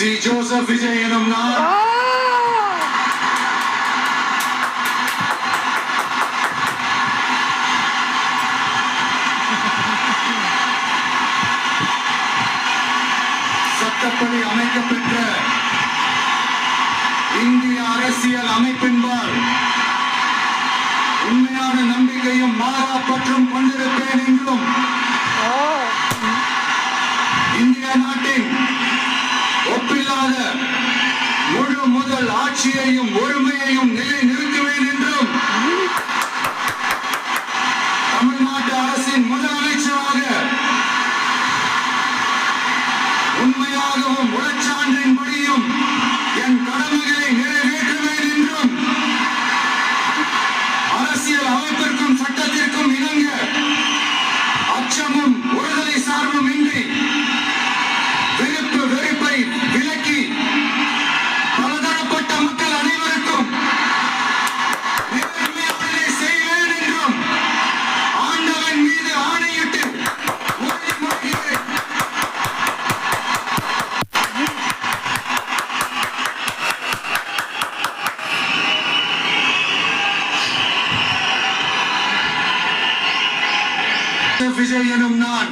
C Joseph Vijay எனும் நான் சட்டப்படி அமைக்கப்பெற்ற இந்திய அரசியல் அமைப்பின்பால் உண்மையான நம்பிக்கையும் மாறா பற்றும் கொண்டிருப்பேன் என்றும் இந்திய நாட்டின் ஒப்பில்லாத முழு முதல் ஆட்சியையும் ஒருமையையும் நிலைநிறுத்துவேன் என்றும் தமிழ்நாட்டு அரசின் முதலமைச்சராக உண்மையாகவும் உளச்சான்றின்படியும் என் கடமைகளை நிறைவேற்றுவேன் என்றும் அரசியல் அமைப்பிற்கும் சட்டத்திற்கும் இணங்க அச்சமும் ஒருதலை சார்பும் இன்றி வெறுப்பு வெறுப்பை விலக்கி பலதரப்பட்ட மக்கள் அனைவருக்கும் நேர்மையானதை செய்வேன் என்றும் ஆண்டவன் மீது ஆணையிட்டு உறுதிமொழிகிறேன். விஜய் எனும் நான்